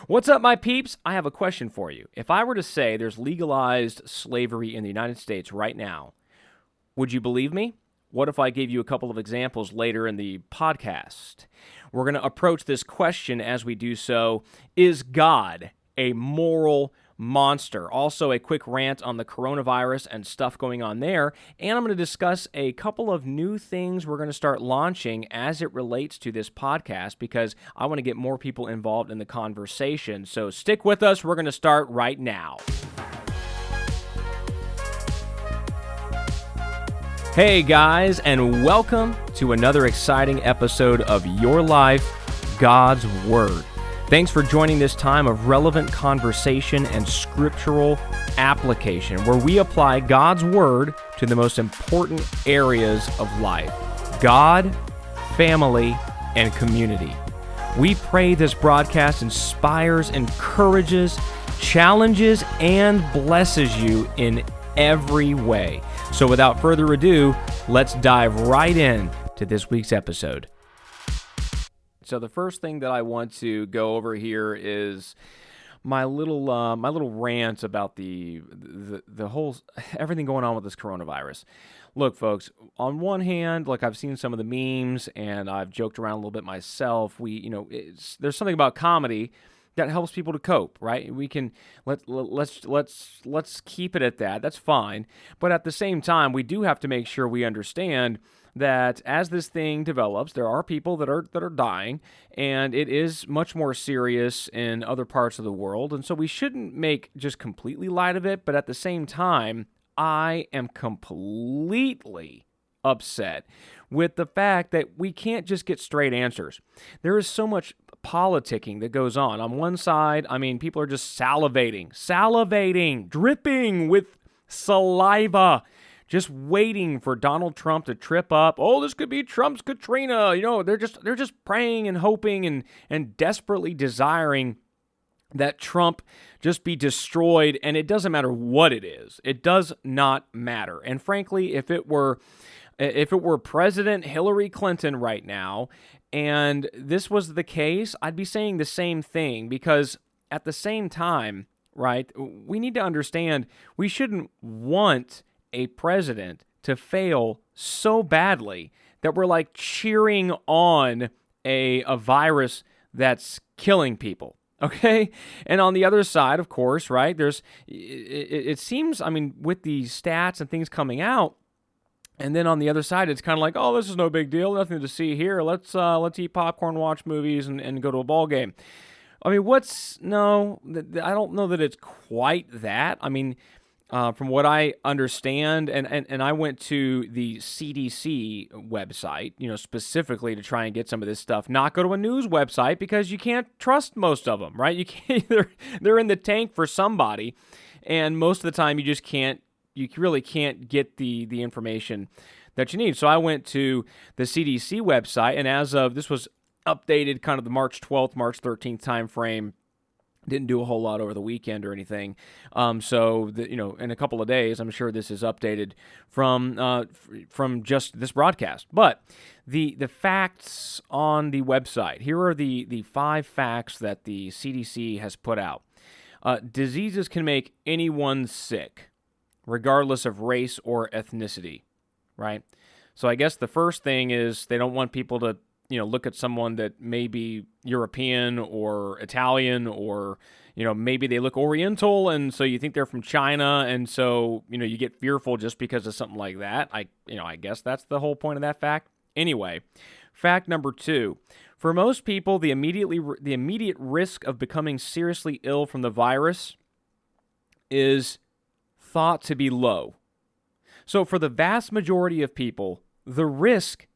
What's up, my peeps? I have a question for you. If I were to say there's legalized slavery in the United States right now, would you believe me? What if I gave you a couple of examples later in the podcast? We're going to approach this question as we do so. Is God a moral monster? Also, a quick rant on the coronavirus and stuff going on there. And I'm going to discuss a couple of new things we're going to start launching as it relates to this podcast because I want to get more people involved in the conversation. So stick with us. We're going to start right now. Hey guys, and welcome to another exciting episode of Your Life, God's Word. Thanks for joining this time of relevant conversation and scriptural application, where we apply God's Word to the most important areas of life: God, family, and community. We pray this broadcast inspires, encourages, challenges, and blesses you in every way. So without further ado, let's dive right in to this week's episode. So the first thing that I want to go over here is my little rant about the whole everything going on with this coronavirus. Look, folks, on one hand, like I've seen some of the memes and I've joked around a little bit myself. There's something about comedy that helps people to cope, right? We can let's keep it at that. That's fine. But at the same time, we do have to make sure we understand that as this thing develops, there are people that are dying, and it is much more serious in other parts of the world. And so we shouldn't make just completely light of it, but at the same time, I am completely upset with the fact that we can't just get straight answers. There is so much politicking that goes on. On one side, I mean, people are just salivating, dripping with saliva, just waiting for Donald Trump to trip up. Oh, this could be Trump's Katrina. They're just praying and hoping and desperately desiring that Trump just be destroyed, and it doesn't matter what it is. It does not matter. And frankly, if it were President Hillary Clinton right now, and this was the case, I'd be saying the same thing, because at the same time, right, we need to understand we shouldn't want a president to fail so badly that we're like cheering on a virus that's killing people. Okay? And on the other side, of course, right, it seems, I mean, with the stats and things coming out, and then on the other side, it's kind of like, oh, this is no big deal, nothing to see here. Let's eat popcorn, watch movies, and go to a ball game. I mean, I don't know that it's quite that. I mean, from what I understand, and I went to the CDC website, specifically to try and get some of this stuff. Not go to a news website because you can't trust most of them, right? You can't. They're in the tank for somebody, and most of the time you just can't. You really can't get the information that you need. So I went to the CDC website, and as of this was updated kind of the March 12th, March 13th time frame. Didn't do a whole lot over the weekend or anything. So in a couple of days, I'm sure this is updated from just this broadcast. But the facts on the website, here are the 5 facts that the CDC has put out. Diseases can make anyone sick, regardless of race or ethnicity, right? So I guess the first thing is they don't want people to look at someone that may be European or Italian, or, maybe they look Oriental, and so you think they're from China, and so, you get fearful just because of something like that. I guess that's the whole point of that fact. Anyway, fact number 2. For most people, the immediate risk of becoming seriously ill from the virus is thought to be low. So for the vast majority of people, the risk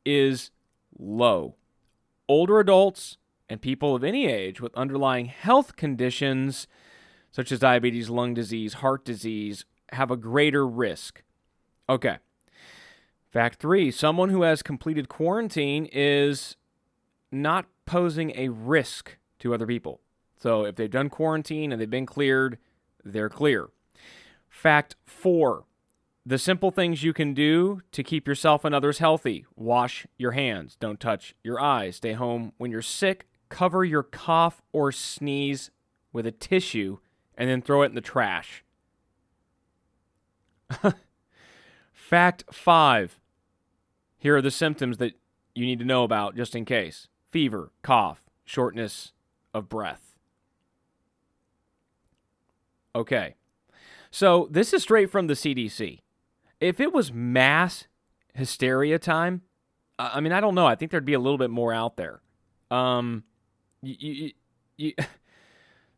is low. Older adults and people of any age with underlying health conditions such as diabetes, lung disease, heart disease have a greater risk. Okay. Fact 3, someone who has completed quarantine is not posing a risk to other people. So if they've done quarantine and they've been cleared, they're clear. Fact 4, the simple things you can do to keep yourself and others healthy. Wash your hands. Don't touch your eyes. Stay home when you're sick. cover your cough or sneeze with a tissue and then throw it in the trash. Fact 5. Here are the symptoms that you need to know about just in case. Fever, cough, shortness of breath. Okay. So this is straight from the CDC. If it was mass hysteria time, I mean, I don't know. I think there'd be a little bit more out there.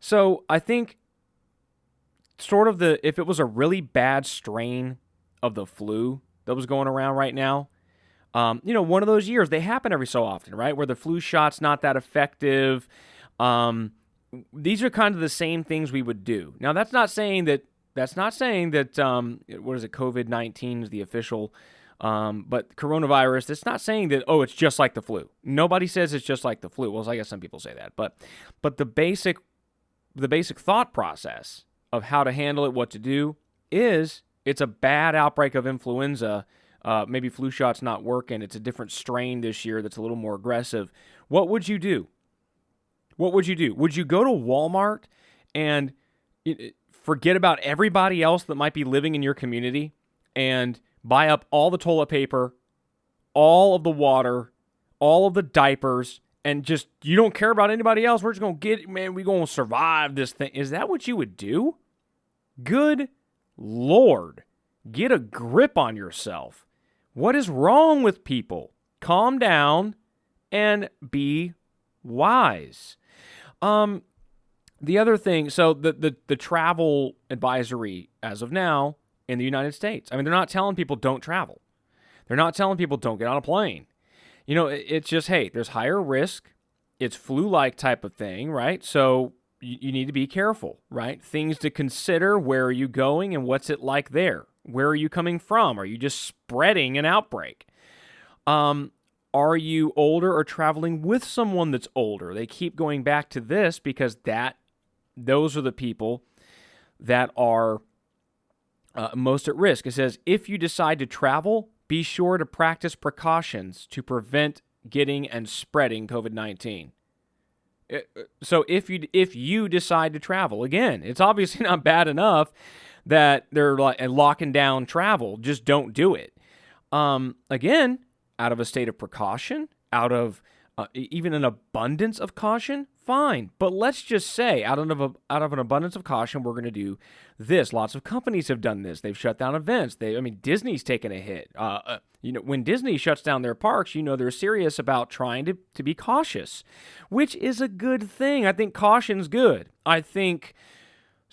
So I think sort of if it was a really bad strain of the flu that was going around right now, one of those years, they happen every so often, right? Where the flu shot's not that effective. These are kind of the same things we would do. Now, that's not saying that what is it, COVID-19 is the official, but coronavirus, it's not saying that, it's just like the flu. Nobody says it's just like the flu. Well, I guess some people say that, but the basic thought process of how to handle it, what to do, is it's a bad outbreak of influenza. Maybe flu shot's not working. It's a different strain this year that's a little more aggressive. What would you do? Would you go to Walmart and forget about everybody else that might be living in your community and buy up all the toilet paper, all of the water, all of the diapers, and just, you don't care about anybody else? We're just going to we're going to survive this thing. Is that what you would do? Good Lord. Get a grip on yourself. What is wrong with people? Calm down and be wise. The other thing, so the travel advisory as of now in the United States, I mean, they're not telling people don't travel. They're not telling people don't get on a plane. It's just, hey, there's higher risk. It's flu-like type of thing, right? So you need to be careful, right? Things to consider. Where are you going and what's it like there? Where are you coming from? Are you just spreading an outbreak? Are you older or traveling with someone that's older? They keep going back to this because those are the people that are most at risk. It says, if you decide to travel, be sure to practice precautions to prevent getting and spreading COVID-19. So if you decide to travel, again, it's obviously not bad enough that they're locking down travel. Just don't do it. Again, out of a state of precaution, out of even an abundance of caution, fine. But let's just say, out of an abundance of caution, we're going to do this. Lots of companies have done this. They've shut down events. Disney's taken a hit. When Disney shuts down their parks, they're serious about trying to be cautious, which is a good thing. I think caution's good. I think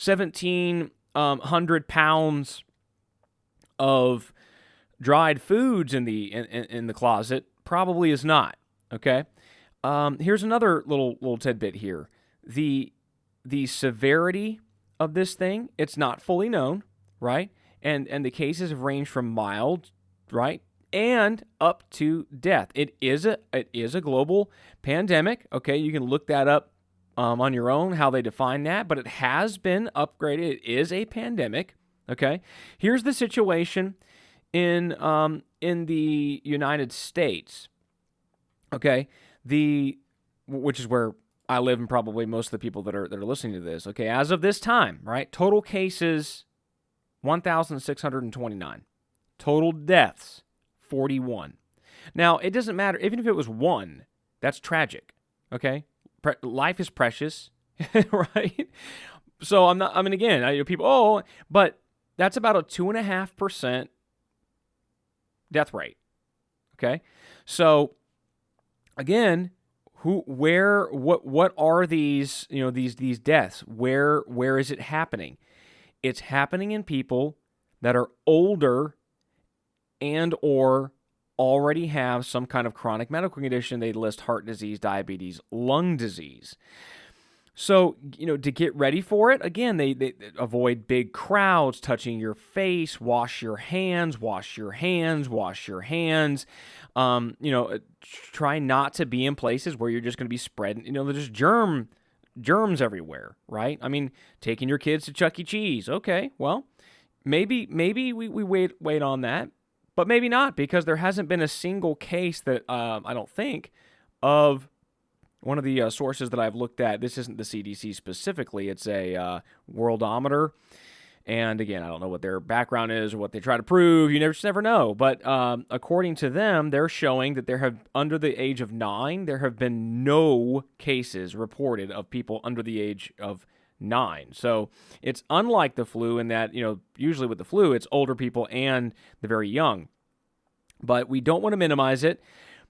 1,700 pounds of dried foods in the closet probably is not. Okay. Here's another little tidbit here. The severity of this thing, it's not fully known, right? And the cases have ranged from mild, right, and up to death. It is a global pandemic. Okay, you can look that up on your own, how they define that, but it has been upgraded. It is a pandemic. Okay, here's the situation in the United States. Okay, which is where I live and probably most of the people that are listening to this. Okay, as of this time, right? Total cases 1,629. Total deaths 41. Now, it doesn't matter even if it was one. That's tragic. Okay, life is precious, right? So but that's about a 2.5% death rate. Okay, so again, what are these, these deaths? Where is it happening? It's happening in people that are older and or already have some kind of chronic medical condition. They list heart disease, diabetes, lung disease. So, to get ready for it, again, they avoid big crowds, touching your face, wash your hands. Try not to be in places where you're just going to be spreading, there's germs everywhere, right? I mean, taking your kids to Chuck E. Cheese. Okay, well, maybe we wait on that, but maybe not, because there hasn't been a single case that I don't think of one of the sources that I've looked at, this isn't the CDC specifically, it's a worldometer. And again, I don't know what their background is or what they try to prove. You just never know. But according to them, they're showing that under the age of 9, there have been no cases reported of people under the age of 9. So it's unlike the flu in that, usually with the flu, it's older people and the very young. But we don't want to minimize it.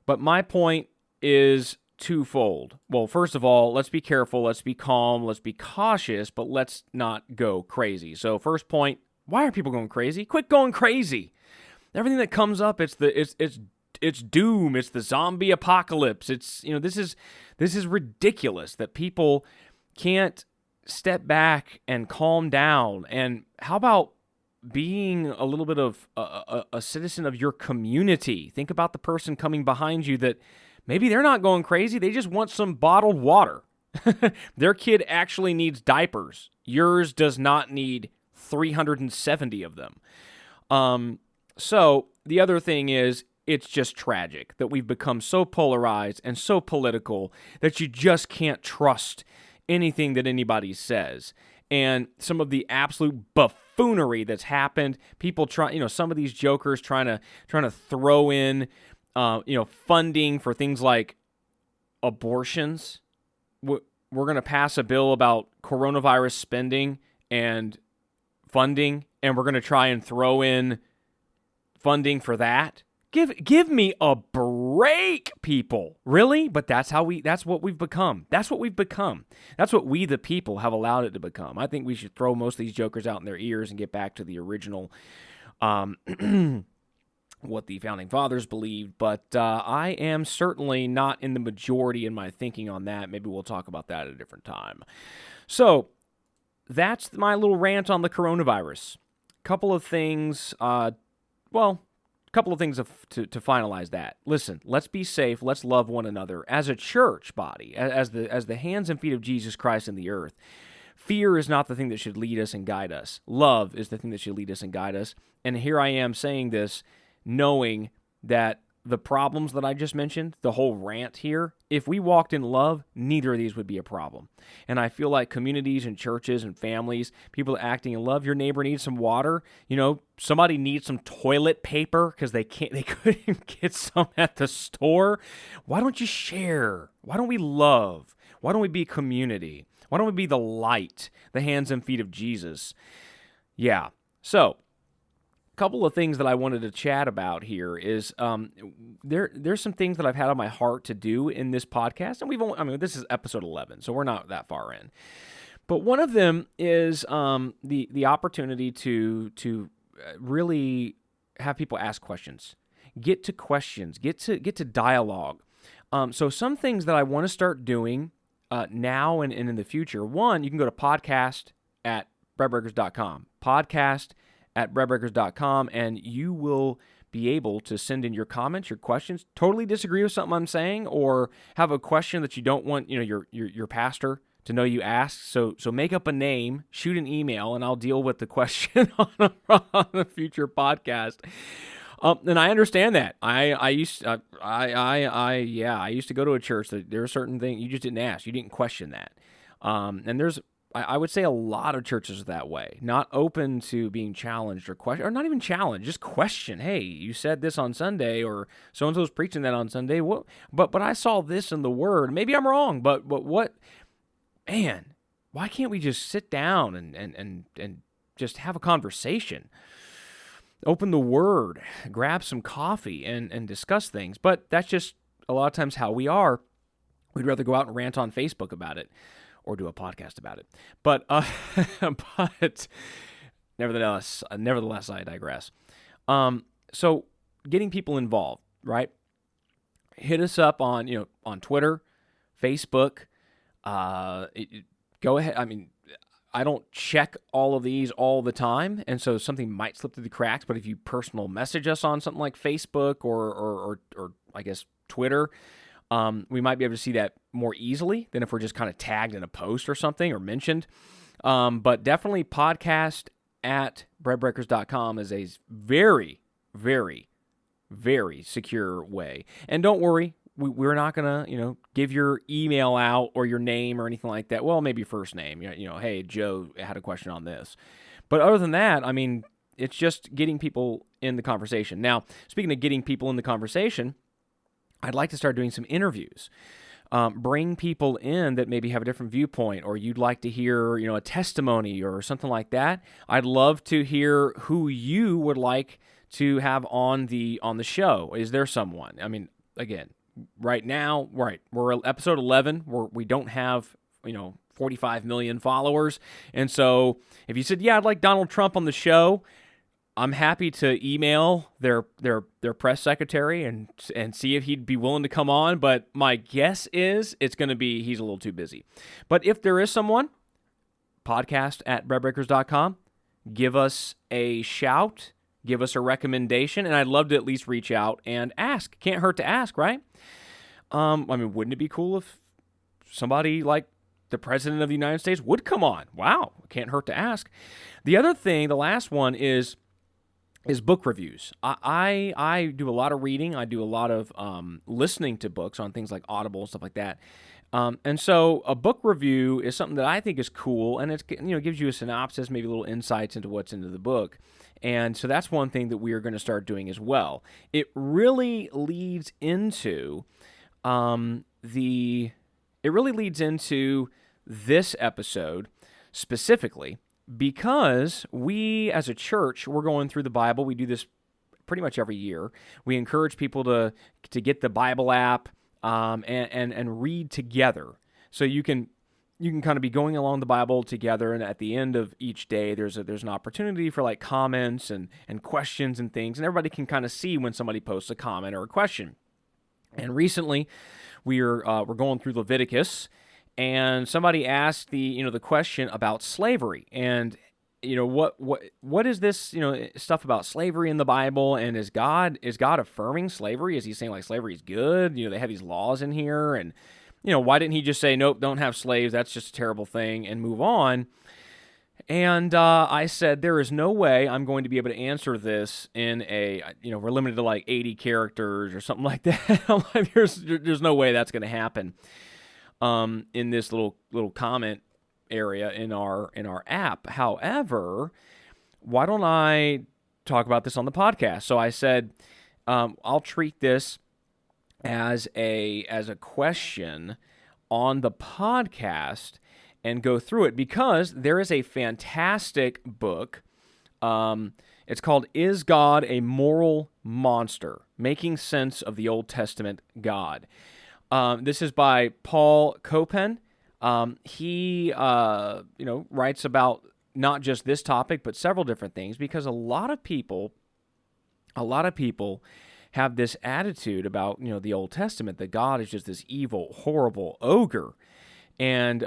But my point is twofold. Well, first of all, let's be careful, let's be calm, let's be cautious, but let's not go crazy. So first point, why are people going crazy? Quit going crazy. Everything that comes up, it's doom, it's the zombie apocalypse. It's, this is ridiculous that people can't step back and calm down. And how about being a little bit of a citizen of your community? Think about the person coming behind you that maybe they're not going crazy. They just want some bottled water. Their kid actually needs diapers. Yours does not need 370 of them. So the other thing is, it's just tragic that we've become so polarized and so political that you just can't trust anything that anybody says. And some of the absolute buffoonery that's happened, people some of these jokers trying to throw in funding for things like abortions. We're going to pass a bill about coronavirus spending and funding, and we're going to try and throw in funding for that. Give me a break, people. Really? But that's what we've become. That's what we've become. That's what we, the people, have allowed it to become. I think we should throw most of these jokers out in their ears and get back to the original what the Founding Fathers believed, but I am certainly not in the majority in my thinking on that. Maybe we'll talk about that at a different time. So that's my little rant on the coronavirus. Couple of things, to finalize that. Listen, let's be safe. Let's love one another as a church body, as the hands and feet of Jesus Christ in the earth. Fear is not the thing that should lead us and guide us. Love is the thing that should lead us and guide us. And here I am saying this, knowing that the problems that I just mentioned, the whole rant here, if we walked in love, neither of these would be a problem. And I feel like communities and churches and families, people acting in love, your neighbor needs some water, somebody needs some toilet paper because they couldn't get some at the store. Why don't you share? Why don't we love? Why don't we be community? Why don't we be the light, the hands and feet of Jesus? Yeah. So, couple of things that I wanted to chat about here is there's some things that I've had on my heart to do in this podcast, and this is episode 11, so we're not that far in. But one of them is the opportunity to really have people ask questions, get to questions, get to dialogue. So some things that I want to start doing now and in the future. One, you can go to podcast@breadbreakers.com. Podcast@breadbreakers.com, and you will be able to send in your comments, your questions, totally disagree with something I'm saying, or have a question that you don't want, your pastor to know you asked. So make up a name, shoot an email, and I'll deal with the question on a future podcast. And I understand that. I used to go to a church that there are certain things you just didn't ask, you didn't question that. And I would say a lot of churches are that way, not open to being challenged or questioned, or not even challenged, just question. Hey, you said this on Sunday, or so-and-so's preaching that on Sunday. What? But I saw this in the Word. Maybe I'm wrong, but what? Man, why can't we just sit down and just have a conversation? Open the Word, grab some coffee, and discuss things. But that's just a lot of times how we are. We'd rather go out and rant on Facebook about it, or do a podcast about it. But nevertheless, I digress. So getting people involved, right? Hit us up on Twitter, Facebook. Go ahead. I don't check all of these all the time, and so something might slip through the cracks. But if you personal message us on something like Facebook or I guess Twitter, we might be able to see that more easily than if we're just kind of tagged in a post or something or mentioned. But definitely podcast@breadbreakers.com is a very, very, very secure way. And don't worry, we're not gonna give your email out or your name or anything like that. Well, maybe your first name. Hey, Joe had a question on this. But other than that, I mean, it's just getting people in the conversation. Now, speaking of getting people in the conversation, I'd like to start doing some interviews. Bring people in that maybe have a different viewpoint, or you'd like to hear, a testimony or something like that. I'd love to hear who you would like to have on the show. Is there someone? I mean, again, right now, we're episode 11. We don't have 45 million followers, and so if you said, yeah, I'd like Donald Trump on the show, I'm happy to email their press secretary and see if he'd be willing to come on, but my guess is it's going to be he's a little too busy. But if there is someone, podcast@breadbreakers.com, give us a shout, give us a recommendation, and I'd love to at least reach out and ask. Can't hurt to ask, right? I mean, wouldn't it be cool if somebody like the President of the United States would come on? Wow, can't hurt to ask. The other thing, the last one is book reviews. I do a lot of reading. I do a lot of listening to books on things like Audible and stuff like that. And so a book review is something that I think is cool, and it gives you a synopsis, maybe little insights into what's into the book. And so that's one thing that we are going to start doing as well. It really leads into this episode specifically, because we as a church, we're going through the Bible. We do this pretty much every year. We encourage people to get the Bible app and read together. So you can kind of be going along the Bible together, and at the end of each day, there's an opportunity for like comments and questions and things, and everybody can kind of see when somebody posts a comment or a question. And recently, we're going through Leviticus, and somebody asked the question about slavery, and what is this stuff about slavery in the Bible, and is God affirming slavery? Is he saying like slavery is good? They have these laws in here, and why didn't he just say nope, don't have slaves? That's just a terrible thing, and move on? And I said, there is no way I'm going to be able to answer this in we're limited to like 80 characters or something like that. I'm like, there's no way that's going to happen in this little comment area in our app. However, why don't I talk about this on the podcast? So I said, I'll treat this as a question on the podcast and go through it, because there is a fantastic book. It's called "Is God a Moral Monster? Making Sense of the Old Testament God." This is by Paul Copan. He writes about not just this topic, but several different things, because a lot of people have this attitude about the Old Testament, that God is just this evil, horrible ogre. And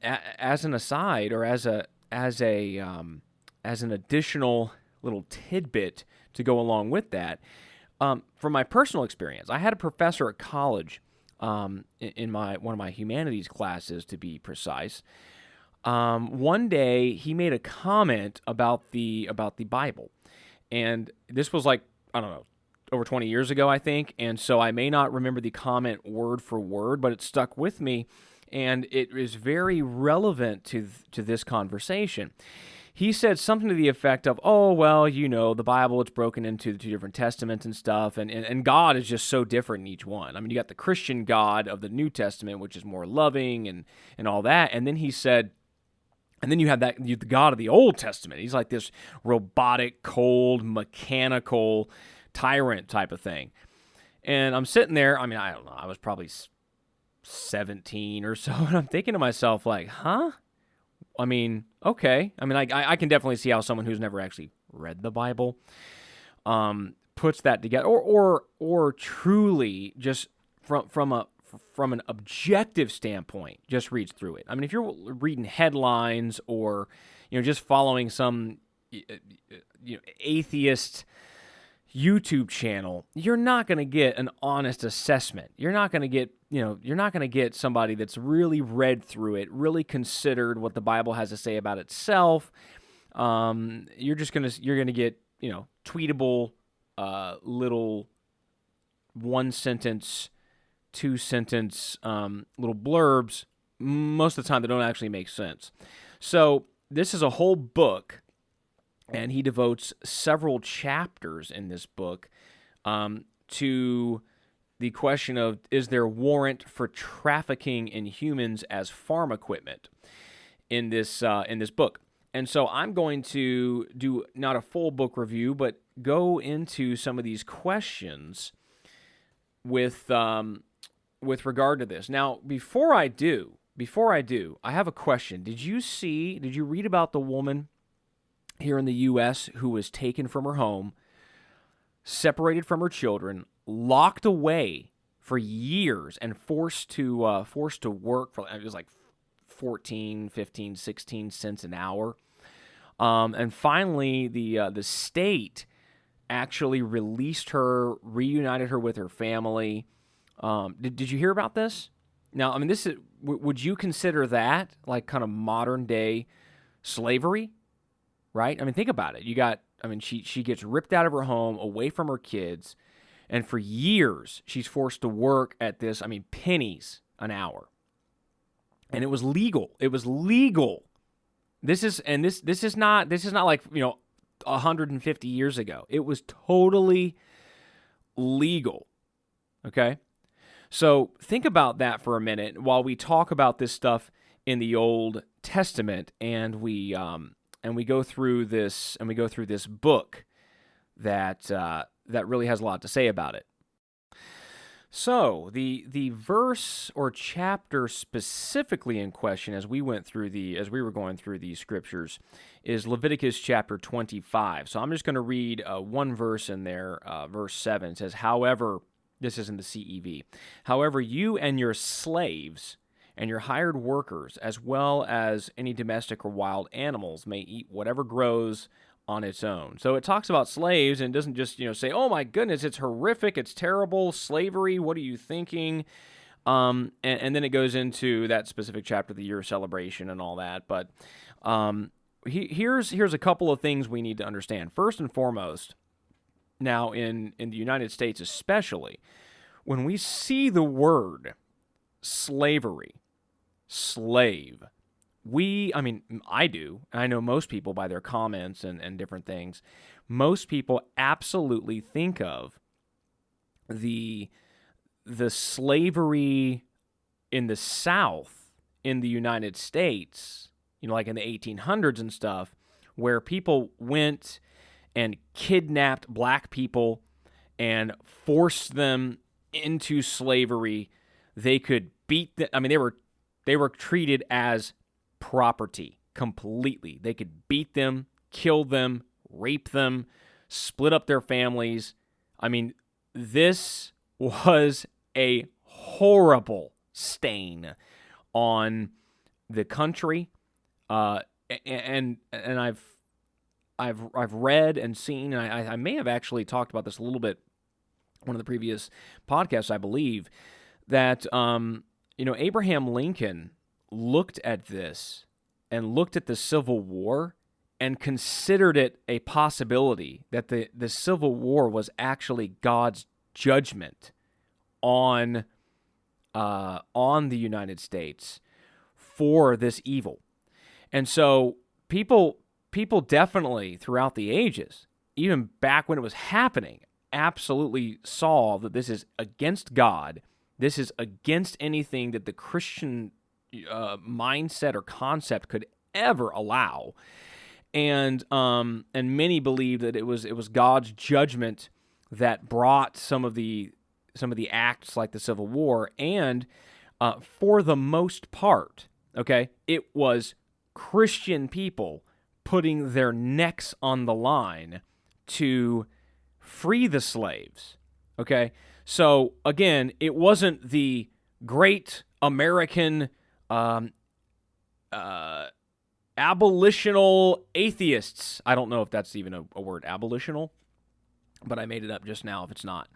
as an aside, or as an additional little tidbit to go along with that, from my personal experience, I had a professor at college, in one of my humanities classes, to be precise. One day he made a comment about the Bible, and this was like, I don't know, over 20 years ago, I think, and so I may not remember the comment word for word, but it stuck with me. And it is very relevant to this conversation. He said something to the effect of, oh, well, the Bible, it's broken into the two different testaments and stuff, and God is just so different in each one. I mean, you got the Christian God of the New Testament, which is more loving and all that, and then he said, and then you have the God of the Old Testament. He's like this robotic, cold, mechanical tyrant type of thing. And I'm sitting there, I mean, I don't know, I was probably 17 or so, and I'm thinking to myself, like, huh? I mean, okay. I mean, I can definitely see how someone who's never actually read the Bible puts that together, or truly just from an objective standpoint, just reads through it. I mean, if you're reading headlines or just following some atheist YouTube channel, you're not going to get an honest assessment. You're not going to get somebody that's really read through it, really considered what the Bible has to say about itself. You're going to get, tweetable, little one sentence two-sentence little blurbs, most of the time they don't actually make sense. So this is a whole book, and he devotes several chapters in this book to the question of, is there warrant for trafficking in humans as farm equipment in this book? And so I'm going to do not a full book review, but go into some of these questions with regard to this. Now, before I do, I have a question. Did you read about the woman here in the U.S. who was taken from her home, separated from her children, locked away for years, and forced to work for, it was like 14, 15, 16 cents an hour. And finally, the state actually released her, reunited her with her family. Did you hear about this? Now, I mean, would you consider that like kind of modern day slavery? Right? I mean, think about it. She gets ripped out of her home, away from her kids, and for years she's forced to work at this, pennies an hour. And it was legal. This is not like, 150 years ago. It was totally legal. Okay? So think about that for a minute while we talk about this stuff in the Old Testament, and we go through this book that really has a lot to say about it. So the verse or chapter specifically in question, as we were going through these scriptures, is Leviticus chapter 25. So I'm just going to read one verse in there, verse 7. It says, "However," this is in the CEV, "however, you and your slaves and your hired workers, as well as any domestic or wild animals, may eat whatever grows on its own." So it talks about slaves, and doesn't just say, "Oh my goodness, it's horrific, it's terrible, slavery. What are you thinking?" And then it goes into that specific chapter, the year celebration and all that. But here's a couple of things we need to understand. First and foremost, now in the United States especially, when we see the word slavery, slave, I do. I know most people by their comments and different things, most people absolutely think of the slavery in the South in the United States, like in the 1800s and stuff, where people went and kidnapped black people and forced them into slavery. They could beat them. They were treated as property completely. They could beat them, kill them, rape them, split up their families. This was a horrible stain on the country. And I've read and seen, and I may have actually talked about this a little bit one of the previous podcasts, I believe, that Abraham Lincoln looked at this and looked at the Civil War and considered it a possibility that the Civil War was actually God's judgment on the United States for this evil. And so people definitely throughout the ages, even back when it was happening, absolutely saw that this is against God. This is against anything that the Christian mindset or concept could ever allow. And many believe that it was God's judgment that brought some of the acts like the Civil War, and for the most part, okay, it was Christian people putting their necks on the line to free the slaves. Okay, so again, it wasn't the great American abolitional atheists. I don't know if that's even a word, abolitional, but I made it up just now if it's not.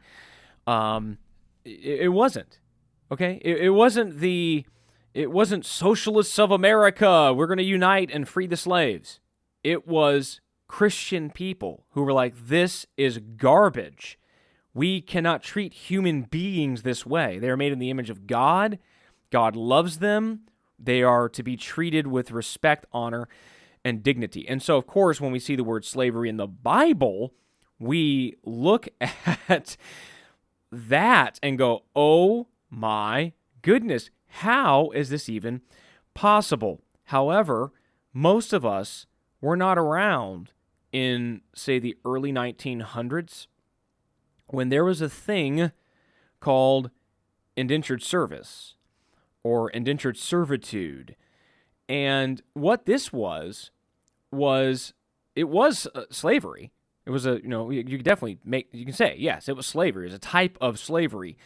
It wasn't. Okay? It wasn't socialists of America, we're going to unite and free the slaves. It was Christian people who were like, this is garbage. We cannot treat human beings this way. They are made in the image of God. God loves them. They are to be treated with respect, honor, and dignity. And so, of course, when we see the word slavery in the Bible, we look at that and go, oh my goodness, how is this even possible? However, most of us were not around in, say, the early 1900s when there was a thing called indentured service or indentured servitude. And what this was it was slavery. It was you could definitely you can say, yes, it was slavery. It was a type of slavery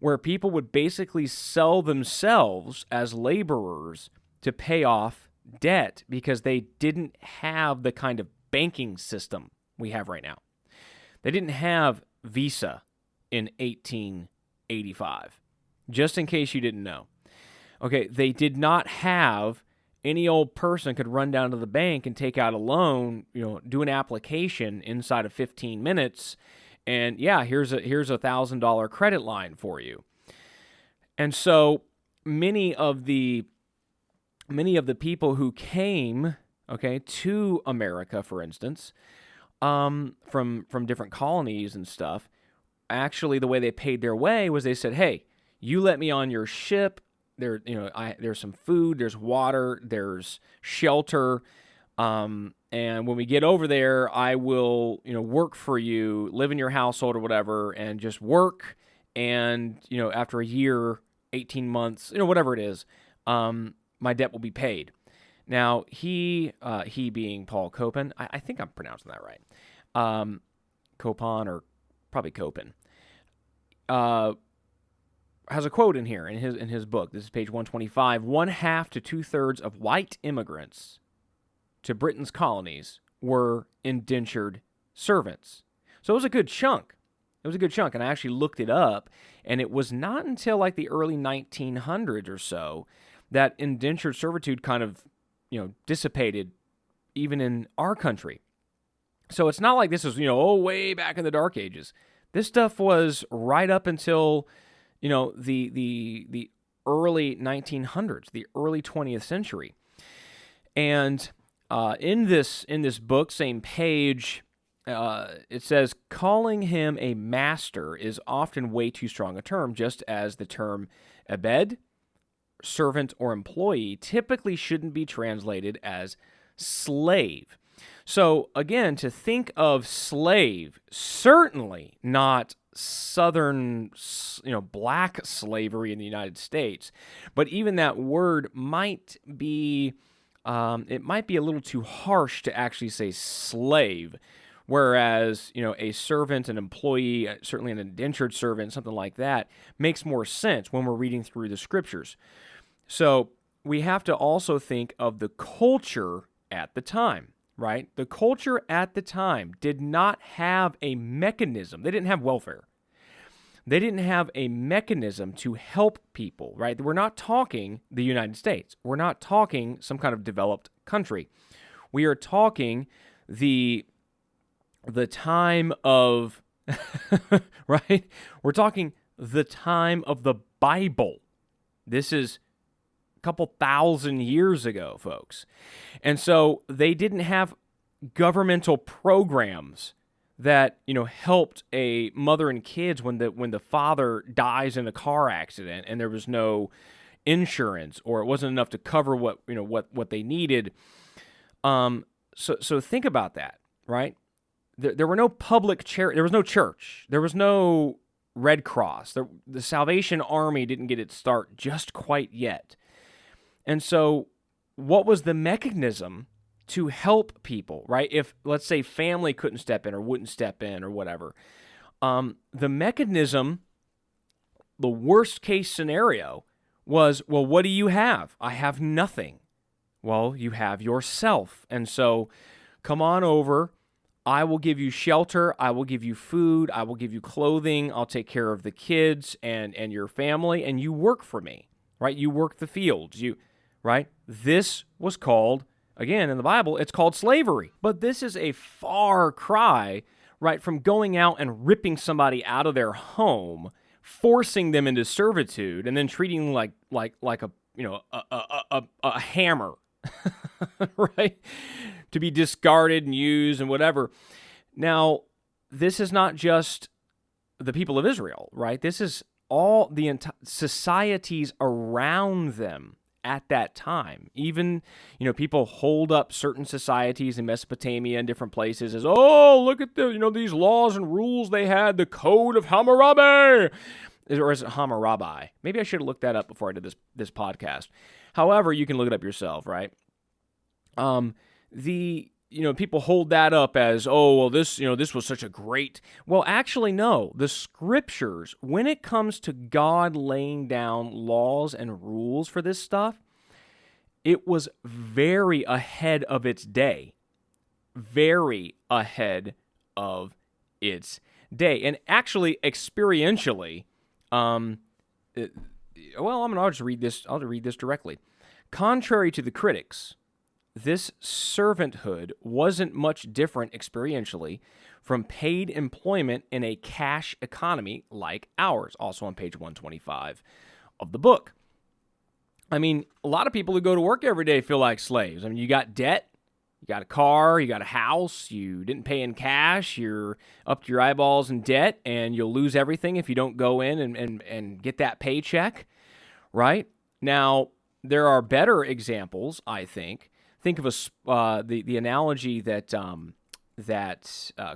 where people would basically sell themselves as laborers to pay off debt because they didn't have the kind of banking system we have right now. They didn't have Visa in 1885, just in case you didn't know. Okay, they did not have any old person could run down to the bank and take out a loan, do an application inside of 15 minutes, and yeah, here's a $1,000 credit line for you. And so many of the people who came, to America, for instance, from different colonies and stuff, actually the way they paid their way was they said, "Hey, you let me on your ship. There's some food, there's water, there's shelter, and when we get over there, I will, work for you, live in your household or whatever, and just work. And after a year, 18 months, whatever it is, my debt will be paid." Now he being Paul Copan, I think I'm pronouncing that right, Copan or probably Copan. Has a quote in here in his book. This is page 125. 1/2 to 2/3 of white immigrants to Britain's colonies were indentured servants. So it was a good chunk. And I actually looked it up, and it was not until like the early 1900s or so that indentured servitude kind of, dissipated even in our country. So it's not like this was, way back in the dark ages. This stuff was right up until the early 1900s, the early 20th century. And in this book, same page, it says, calling him a master is often way too strong a term, just as the term abed, servant, or employee typically shouldn't be translated as slave. So again, to think of slave, certainly not Southern, black slavery in the United States, but even that word might be, it might be a little too harsh to actually say slave, whereas, a servant, an employee, certainly an indentured servant, something like that, makes more sense when we're reading through the scriptures. So we have to also think of the culture at the time. Right? The culture at the time did not have a mechanism. They didn't have welfare. They didn't have a mechanism to help people, right? We're not talking the United States. We're not talking some kind of developed country. We are talking the time of, right? We're talking the time of the Bible. This is couple thousand years ago, folks. And so they didn't have governmental programs that, helped a mother and kids when the father dies in a car accident and there was no insurance or it wasn't enough to cover what they needed. So think about that, right? There were no public charity. There was no church. There was no Red Cross. The Salvation Army didn't get its start just quite yet. And so what was the mechanism to help people, right? If, let's say, family couldn't step in or wouldn't step in or whatever, the mechanism, the worst case scenario was, well, what do you have? I have nothing. Well, you have yourself. And so come on over. I will give you shelter. I will give you food. I will give you clothing. I'll take care of the kids and your family, and you work for me, right? You work the fields. Right? This was called, again, in the Bible, it's called slavery. But this is a far cry right? From going out and ripping somebody out of their home, forcing them into servitude, and then treating them like a a hammer, right? To be discarded and used and whatever. Now, this is not just the people of Israel, right? This is all the societies around them at that time. Even, people hold up certain societies in Mesopotamia and different places as, oh, look at these laws and rules they had, the Code of Hammurabi. Or is it Hammurabi? Maybe I should have looked that up before I did this podcast. However, you can look it up yourself, right? People hold that up as, oh, well, this was such a great. Well, actually, no. The scriptures, when it comes to God laying down laws and rules for this stuff, it was very ahead of its day. Very ahead of its day. And actually, experientially, I'll just read this. I'll read this directly. Contrary to the critics, this servanthood wasn't much different experientially from paid employment in a cash economy like ours, also on page 125 of the book. I mean, a lot of people who go to work every day feel like slaves. I mean, you got debt, you got a car, you got a house, you didn't pay in cash, you're up to your eyeballs in debt, and you'll lose everything if you don't go in and get that paycheck, right? Now, there are better examples, I think. Think of the analogy that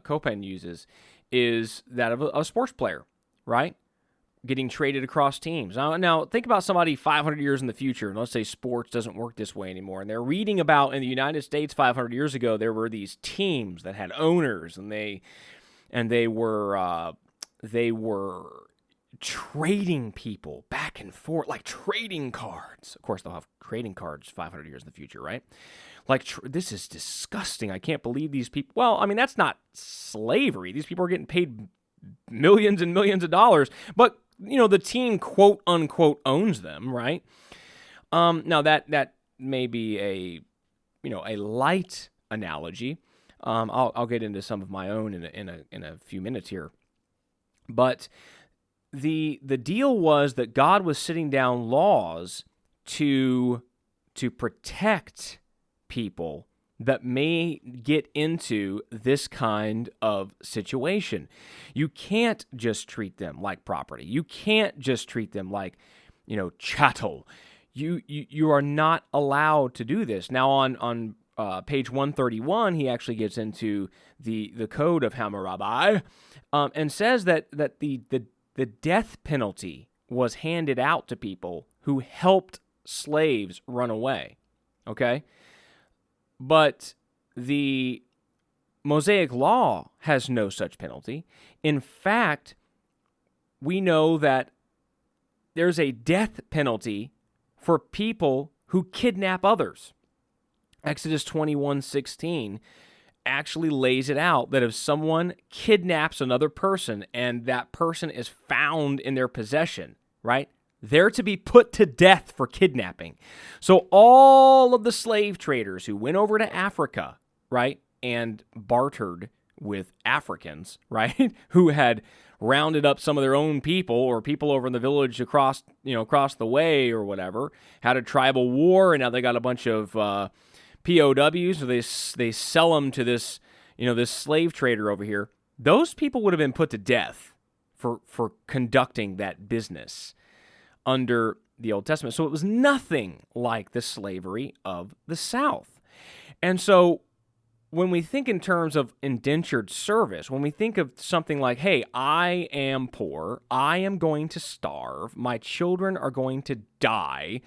Copan uses is that of a sports player, right? Getting traded across teams. Now, think about somebody 500 years in the future, and let's say sports doesn't work this way anymore, and they're reading about in the United States 500 years ago, there were these teams that had owners, and they were trading people back and forth, like trading cards. Of course, they'll have trading cards 500 years in the future, right? Like, this is disgusting. I can't believe these people. Well, I mean, that's not slavery. These people are getting paid millions and millions of dollars, but, the team, quote unquote, owns them, right? Now, that may be a light analogy. I'll get into some of my own in a few minutes here. But the deal was that God was sitting down laws to protect people that may get into this kind of situation. You can't just treat them like property. You can't just treat them like, chattel. You are not allowed to do this. Now on page 131, he actually gets into the Code of Hammurabi and says that the death penalty was handed out to people who helped slaves run away. Okay? But the Mosaic Law has no such penalty. In fact, we know that there's a death penalty for people who kidnap others. Exodus 21:16 actually lays it out that if someone kidnaps another person and that person is found in their possession, right? They're to be put to death for kidnapping. So all of the slave traders who went over to Africa, right, and bartered with Africans, right, who had rounded up some of their own people or people over in the village across the way or whatever, had a tribal war, and now they got a bunch of POWs, so they sell them to this slave trader over here. Those people would have been put to death for conducting that business under the Old Testament. So it was nothing like the slavery of the South. And so when we think in terms of indentured service, when we think of something like, hey, I am poor, I am going to starve, my children are going to die,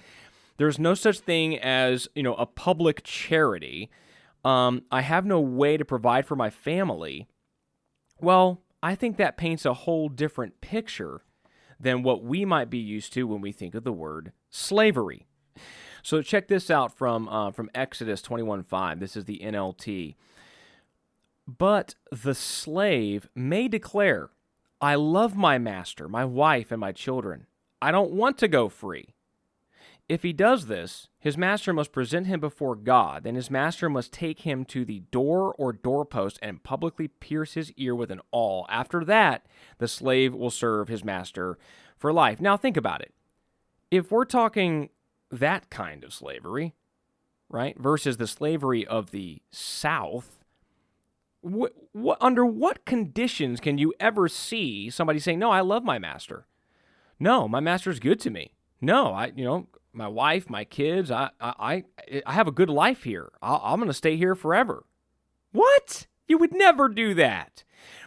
there's no such thing as, a public charity, I have no way to provide for my family, well, I think that paints a whole different picture than what we might be used to when we think of the word slavery. So check this out from Exodus 21:5. This is the NLT. But the slave may declare, I love my master, my wife, and my children. I don't want to go free. If he does this, his master must present him before God, then his master must take him to the door or doorpost and publicly pierce his ear with an awl. After that, the slave will serve his master for life. Now think about it. If we're talking that kind of slavery, right, versus the slavery of the South, under what conditions can you ever see somebody saying, no, I love my master. No, my master's good to me. No, my wife, my kids, I have a good life here. I'm going to stay here forever. What? You would never do that.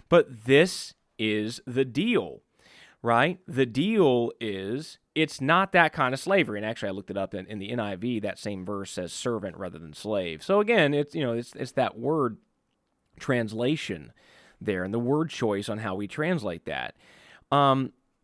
But this is the deal, right? The deal is it's not that kind of slavery. And actually, I looked it up in the NIV. That same verse says servant rather than slave. So again, it's that word translation there and the word choice on how we translate that.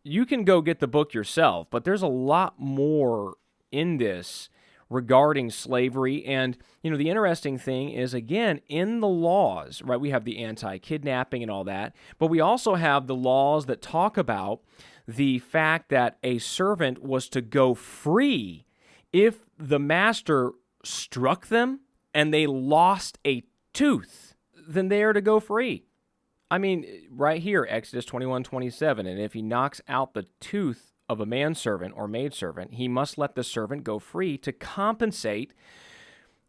You can go get the book yourself, but there's a lot more in this regarding slavery. And, the interesting thing is, again, in the laws, right, we have the anti-kidnapping and all that, but we also have the laws that talk about the fact that a servant was to go free if the master struck them and they lost a tooth, then they are to go free. I mean, right here, Exodus 21:27, and if he knocks out the tooth of a manservant or maidservant, he must let the servant go free to compensate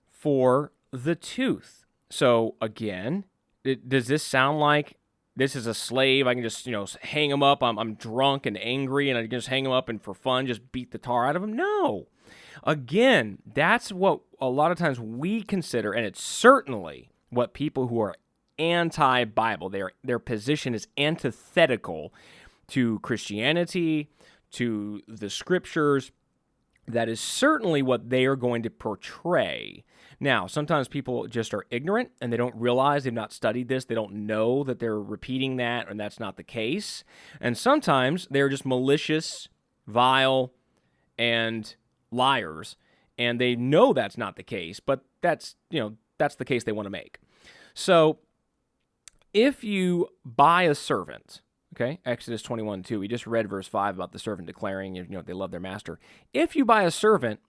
for the tooth. So again, does this sound like this is a slave? I can just, hang him up. I'm drunk and angry, and I can just hang him up and for fun just beat the tar out of him? No. Again, that's what a lot of times we consider, and it's certainly what people who are anti-Bible, their position is antithetical to Christianity, to the scriptures. That is certainly what they are going to portray. Now, sometimes people just are ignorant and they don't realize, they've not studied this, they don't know that they're repeating that, and that's not the case. And sometimes they're just malicious, vile, and liars, and they know that's not the case, but that's the case they want to make. So, if you buy a servant, okay, Exodus 21:2, we just read verse 5 about the servant declaring, they love their master. If you buy a servant,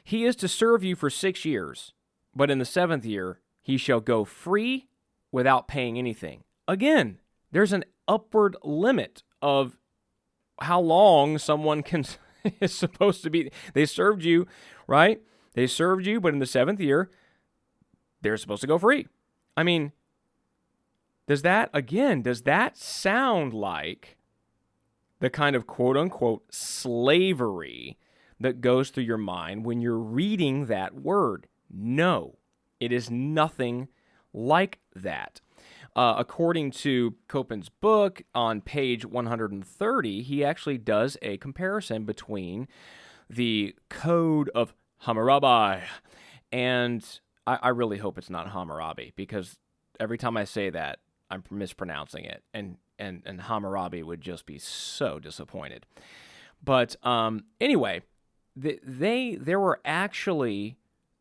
he is to serve you for 6 years, but in the 7th year, he shall go free without paying anything. Again, there's an upward limit of how long someone is supposed to be. They served you, right? They served you, but in the 7th year, they're supposed to go free. I mean, does that sound like the kind of quote-unquote slavery that goes through your mind when you're reading that word? No, it is nothing like that. According to Copen's book, on page 130, he actually does a comparison between the Code of Hammurabi, and I really hope it's not Hammurabi, because every time I say that, I'm mispronouncing it, and Hammurabi would just be so disappointed. But anyway, there were actually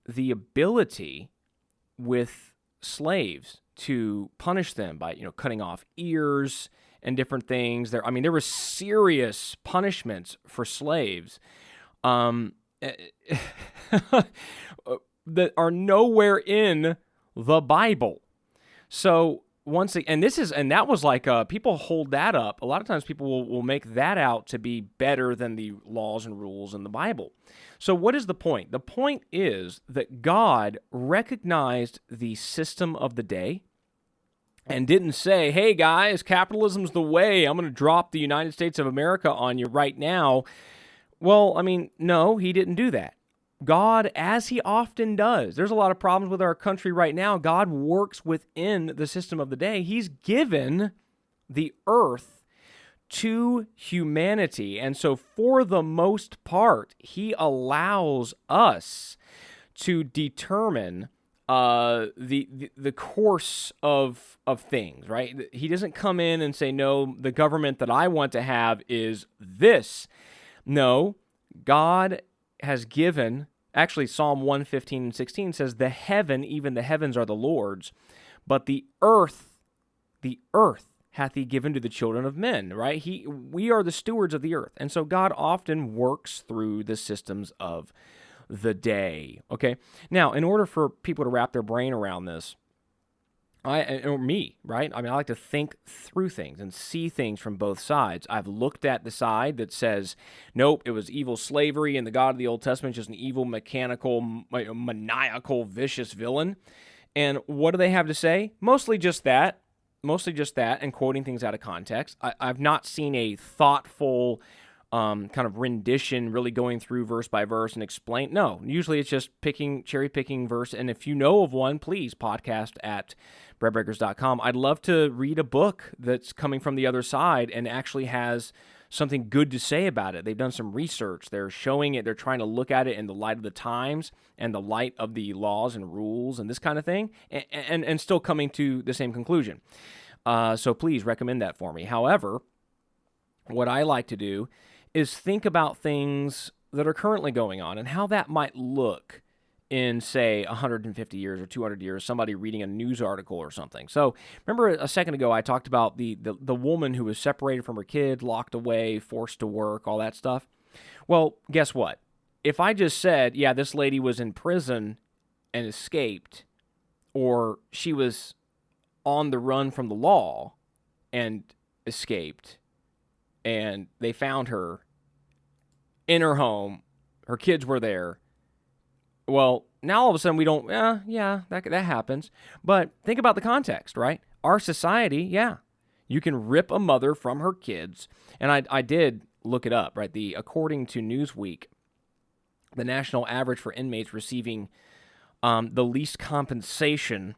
the ability with slaves to punish them by cutting off ears and different things. There were serious punishments for slaves that are nowhere in the Bible. So that was like people hold that up. A lot of times people will make that out to be better than the laws and rules in the Bible. So what is the point? The point is that God recognized the system of the day and didn't say, hey guys, capitalism's the way. I'm going to drop the United States of America on you right now. Well, no, he didn't do that. God, as he often does, there's a lot of problems with our country right now. God works within the system of the day. He's given the earth to humanity. And so for the most part, he allows us to determine the course of things, right? He doesn't come in and say, no, the government that I want to have is this. No, God has given, actually Psalm 115:16 says, even the heavens are the Lord's, but the earth hath he given to the children of men, right? We are the stewards of the earth. And so God often works through the systems of the day, okay? Now, in order for people to wrap their brain around this, or me, right? I mean, I like to think through things and see things from both sides. I've looked at the side that says, nope, it was evil slavery, and the God of the Old Testament is just an evil, mechanical, maniacal, vicious villain. And what do they have to say? Mostly just that, and quoting things out of context. I've not seen a thoughtful kind of rendition, really going through verse by verse and explain. No, usually it's just cherry picking verse. And if you know of one, please podcast at breadbreakers.com. I'd love to read a book that's coming from the other side and actually has something good to say about it. They've done some research. They're showing it. They're trying to look at it in the light of the times and the light of the laws and rules and this kind of thing, and still coming to the same conclusion. So please recommend that for me. However, what I like to do is think about things that are currently going on and how that might look in, say, 150 years or 200 years, somebody reading a news article or something. So remember a second ago I talked about the woman who was separated from her kid, locked away, forced to work, all that stuff? Well, guess what? If I just said, yeah, this lady was in prison and escaped, or she was on the run from the law and escaped, and they found her in her home, her kids were there. Well, now all of a sudden we don't, that happens. But think about the context, right? Our society, you can rip a mother from her kids. And I did look it up, right? According to Newsweek, the national average for inmates receiving the least compensation,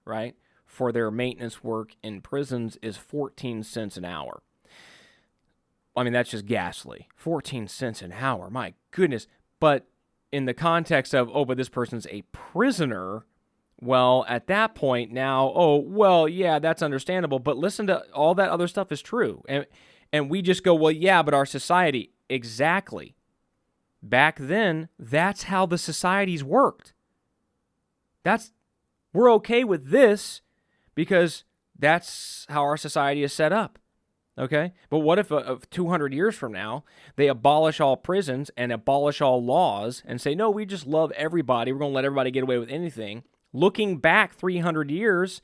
right, for their maintenance work in prisons is 14 cents an hour. I mean, that's just ghastly. 14 cents an hour. My goodness. But in the context of, but this person's a prisoner, well, at that point now, that's understandable. But listen to all that other stuff is true. And we just go, but our society, exactly. Back then, that's how the societies worked. We're okay with this because that's how our society is set up. Okay? But what if 200 years from now, they abolish all prisons and abolish all laws and say, no, we just love everybody. We're going to let everybody get away with anything. Looking back 300 years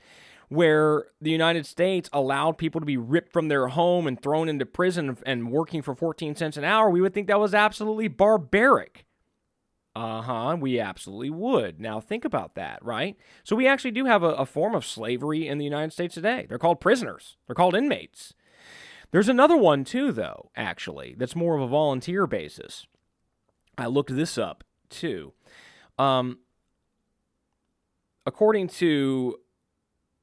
where the United States allowed people to be ripped from their home and thrown into prison and working for 14 cents an hour, we would think that was absolutely barbaric. We absolutely would. Now think about that, right? So we actually do have a form of slavery in the United States today. They're called prisoners. They're called inmates. There's another one, too, though, actually, that's more of a volunteer basis. I looked this up, too. According to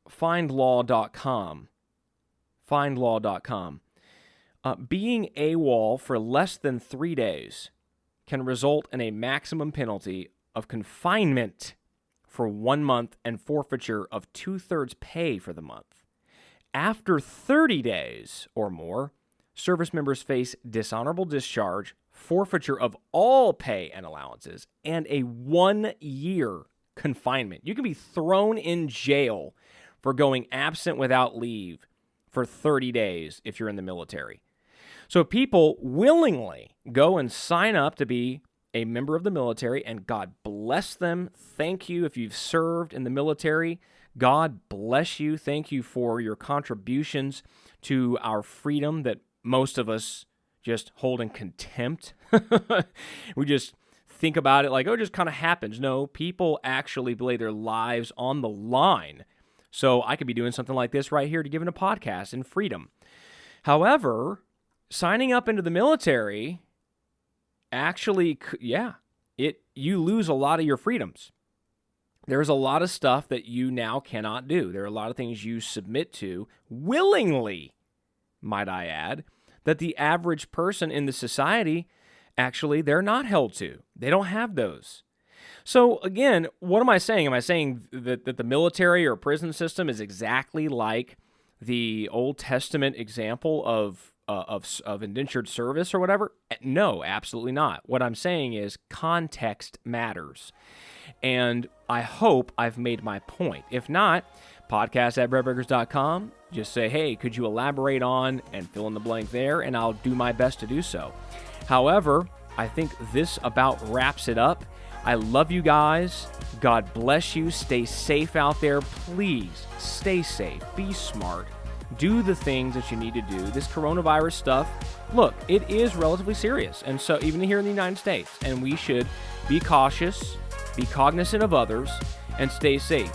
findlaw.com, being AWOL for less than 3 days can result in a maximum penalty of confinement for 1 month and forfeiture of 2/3 pay for the month. After 30 days or more, service members face dishonorable discharge, forfeiture of all pay and allowances, and a 1-year confinement. You can be thrown in jail for going absent without leave for 30 days if you're in the military. So people willingly go and sign up to be a member of the military, and God bless them. Thank you if you've served in the military. God bless you. Thank you for your contributions to our freedom that most of us just hold in contempt. We just think about it like, it just kind of happens. No, people actually lay their lives on the line. So I could be doing something like this right here to give it a podcast in freedom. However, signing up into the military actually, you lose a lot of your freedoms. There's a lot of stuff that you now cannot do. There are a lot of things you submit to willingly, might I add, that the average person in the society, actually, they're not held to. They don't have those. So again, what am I saying? Am I saying that the military or prison system is exactly like the Old Testament example of of indentured service or whatever? No, absolutely not. What I'm saying is context matters. And I hope I've made my point. If not, podcast@breadbreakers.com. Just say, hey, could you elaborate on, and fill in the blank there, and I'll do my best to do so. However, I think this about wraps it up. I love you guys. God bless you. Stay safe out there. Please stay safe. Be smart. Do the things that you need to do. This coronavirus stuff, look, it is relatively serious. And so even here in the United States, and we should be cautious, be cognizant of others, and stay safe.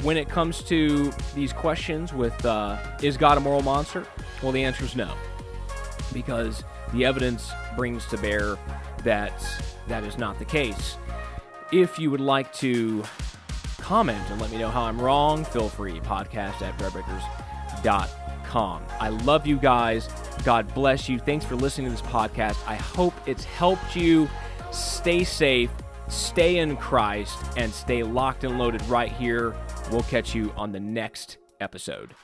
When it comes to these questions with, is God a moral monster? Well, the answer is no. Because the evidence brings to bear that that is not the case. If you would like to comment and let me know how I'm wrong, feel free. podcast@breadbreakers.com. I love you guys. God bless you. Thanks for listening to this podcast. I hope it's helped you. Stay safe, stay in Christ, and stay locked and loaded right here. We'll catch you on the next episode.